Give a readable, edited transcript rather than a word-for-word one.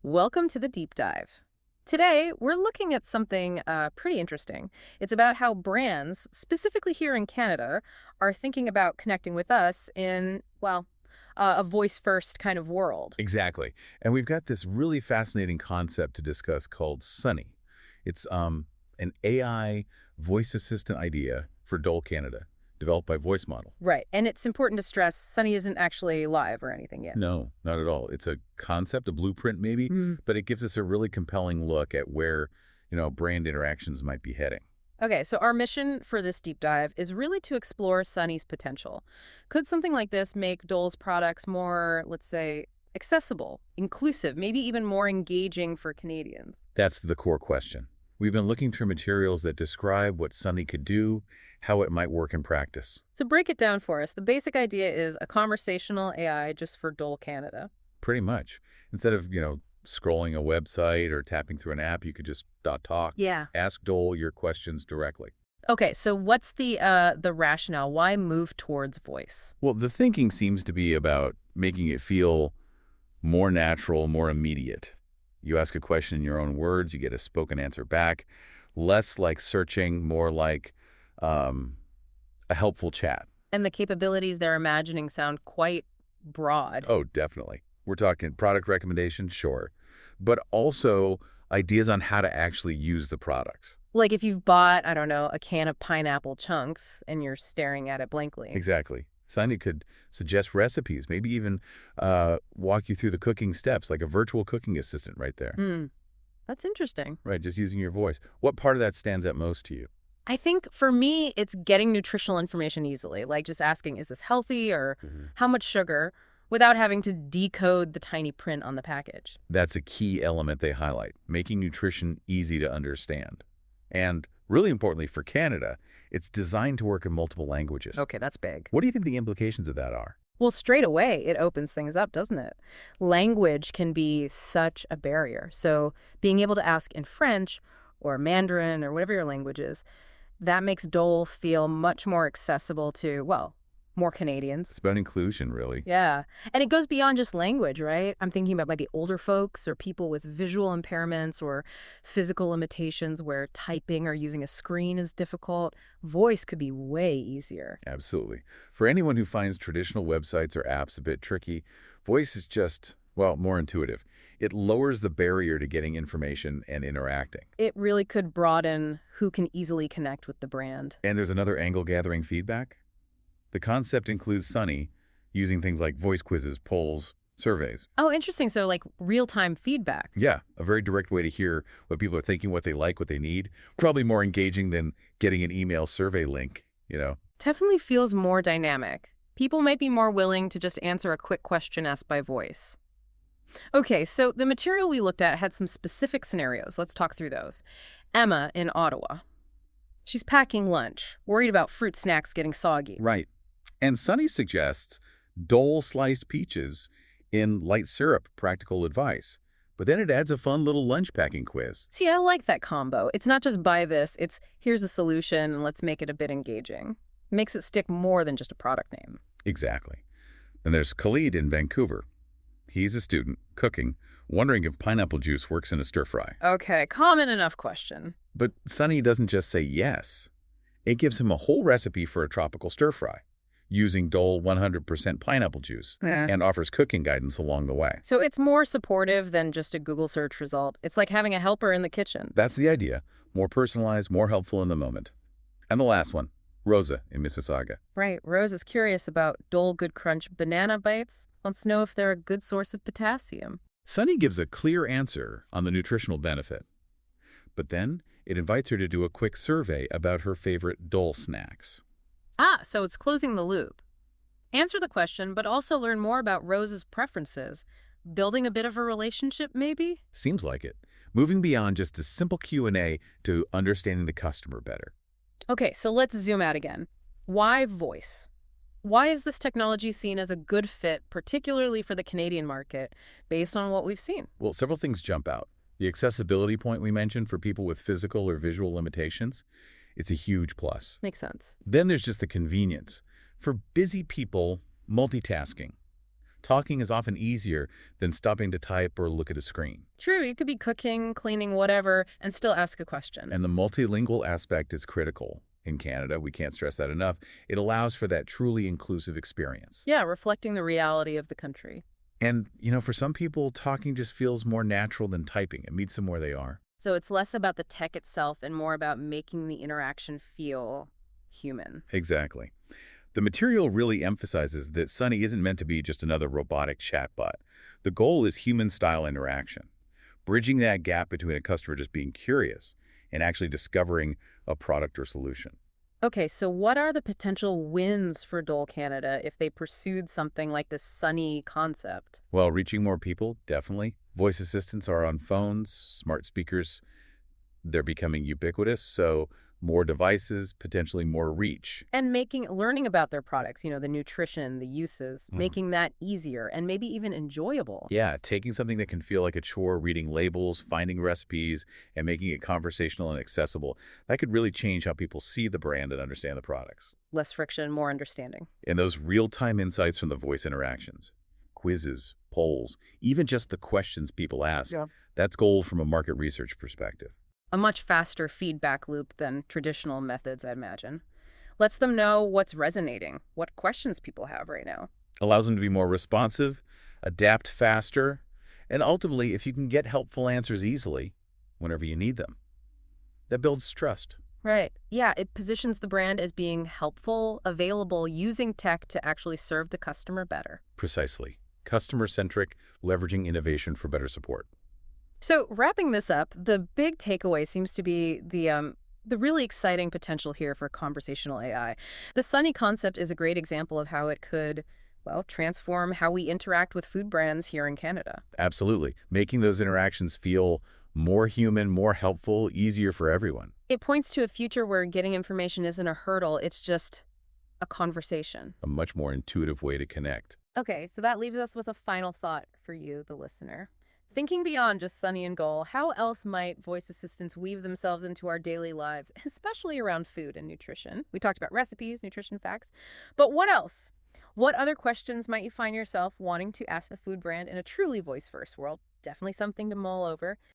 Welcome to the deep dive. Today, we're looking at something pretty interesting. It's about how brands, specifically here in Canada, are thinking about connecting with us in, well, a voice-first kind of world. Exactly. And we've got this really fascinating concept to discuss called Sunny. It's an AI voice assistant idea for Dole Canada, developed by Voice Model. Right, and it's important to stress Sunny isn't actually live or anything yet. No, not at all. It's a concept, a blueprint maybe, Mm. but it gives us a really compelling look at where, brand interactions might be heading. Okay, so our mission for this deep dive is really to explore Sunny's potential. Could something like this make Dole's products more, let's say, accessible, inclusive, maybe even more engaging for Canadians? That's the core question. We've been looking through materials that describe what Sunny could do, how it might work in practice. To break it down for us, the basic idea is a conversational AI just for Dole Canada. Pretty much. Instead of, scrolling a website or tapping through an app, you could just talk. Yeah. Ask Dole your questions directly. Okay, so what's the rationale? Why move towards voice? Well, the thinking seems to be about making it feel more natural, more immediate. You ask a question in your own words, you get a spoken answer back. Less like searching, more like a helpful chat. And the capabilities they're imagining sound quite broad. Oh, definitely. We're talking product recommendations, sure, but also ideas on how to actually use the products. Like if you've bought, I don't know, a can of pineapple chunks and you're staring at it blankly. Exactly. Sandy could suggest recipes, maybe even walk you through the cooking steps, like a virtual cooking assistant right there. Hmm, that's interesting. Right, just using your voice. What part of that stands out most to you? I think for me, it's getting nutritional information easily, like just asking, is this healthy or how much sugar, without having to decode the tiny print on the package. That's a key element they highlight, making nutrition easy to understand. And really importantly for Canada, it's designed to work in multiple languages. Okay, that's big. What do you think the implications of that are? Well, straight away, it opens things up, doesn't it? Language can be such a barrier. So being able to ask in French or Mandarin or whatever your language is, that makes Dole feel much more accessible to, well, more Canadians. It's about inclusion, really. Yeah. And it goes beyond just language, right? I'm thinking about maybe older folks or people with visual impairments or physical limitations where typing or using a screen is difficult. Voice could be way easier. Absolutely. For anyone who finds traditional websites or apps a bit tricky, voice is just, well, more intuitive. It lowers the barrier to getting information and interacting. It really could broaden who can easily connect with the brand. And there's another angle gathering feedback. The concept includes Sunny using things like voice quizzes, polls, surveys. Oh, interesting. So like real-time feedback. Yeah, a very direct way to hear what people are thinking, what they like, what they need. Probably more engaging than getting an email survey link. Definitely feels more dynamic. People might be more willing to just answer a quick question asked by voice. Okay, so the material we looked at had some specific scenarios. Let's talk through those. Emma in Ottawa. She's packing lunch, worried about fruit snacks getting soggy. Right. And Sunny suggests Dole sliced peaches in light syrup practical advice. But then it adds a fun little lunch packing quiz. See, I like that combo. It's not just buy this, it's here's a solution and let's make it a bit engaging. Makes it stick more than just a product name. Exactly. Then there's Khalid in Vancouver. He's a student, cooking, wondering if pineapple juice works in a stir-fry. Okay, common enough question. But Sunny doesn't just say yes. It gives him a whole recipe for a tropical stir-fry, using Dole 100% pineapple juice, and offers cooking guidance along the way. So it's more supportive than just a Google search result. It's like having a helper in the kitchen. That's the idea. More personalized, more helpful in the moment. And the last one, Rosa in Mississauga. Right. Rose is curious about Dole Good Crunch banana bites. Wants to know if they're a good source of potassium. Sunny gives a clear answer on the nutritional benefit. But then it invites her to do a quick survey about her favorite Dole snacks. Ah, so it's closing the loop. Answer the question, but also learn more about Rose's preferences. Building a bit of a relationship, maybe? Seems like it. Moving beyond just a simple Q&A to understanding the customer better. Okay, so let's zoom out again. Why voice? Why is this technology seen as a good fit, particularly for the Canadian market, based on what we've seen? Well, several things jump out. The accessibility point we mentioned for people with physical or visual limitations, it's a huge plus. Makes sense. Then there's just the convenience. For busy people, multitasking. Talking is often easier than stopping to type or look at a screen. True, you could be cooking, cleaning, whatever, and still ask a question. And the multilingual aspect is critical. In Canada, we can't stress that enough. It allows for that truly inclusive experience. Yeah, reflecting the reality of the country. And, for some people, talking just feels more natural than typing. It meets them where they are. So it's less about the tech itself and more about making the interaction feel human. Exactly. The material really emphasizes that Sunny isn't meant to be just another robotic chatbot. The goal is human-style interaction, bridging that gap between a customer just being curious and actually discovering a product or solution. Okay, so what are the potential wins for Dole Canada if they pursued something like this Sunny concept? Well, reaching more people, definitely. Voice assistants are on phones, smart speakers, they're becoming ubiquitous, so more devices, potentially more reach. And learning about their products, the nutrition, the uses, Mhm. making that easier and maybe even enjoyable. Yeah, taking something that can feel like a chore, reading labels, finding recipes, and making it conversational and accessible, that could really change how people see the brand and understand the products. Less friction, more understanding. And those real-time insights from the voice interactions, quizzes, polls, even just the questions people ask, Yeah. that's gold from a market research perspective. A much faster feedback loop than traditional methods, I imagine. Lets them know what's resonating, what questions people have right now. Allows them to be more responsive, adapt faster, and ultimately, if you can get helpful answers easily, whenever you need them, that builds trust. Right. Yeah, it positions the brand as being helpful, available, using tech to actually serve the customer better. Precisely. Customer-centric, leveraging innovation for better support. So wrapping this up, the big takeaway seems to be the really exciting potential here for conversational AI. The Sunny concept is a great example of how it could, well, transform how we interact with food brands here in Canada. Absolutely. Making those interactions feel more human, more helpful, easier for everyone. It points to a future where getting information isn't a hurdle, it's just a conversation. A much more intuitive way to connect. Okay, so that leaves us with a final thought for you, the listener. Thinking beyond just Sunny and Goal, how else might voice assistants weave themselves into our daily lives, especially around food and nutrition? We talked about recipes, nutrition facts, but what else? What other questions might you find yourself wanting to ask a food brand in a truly voice-first world? Definitely something to mull over.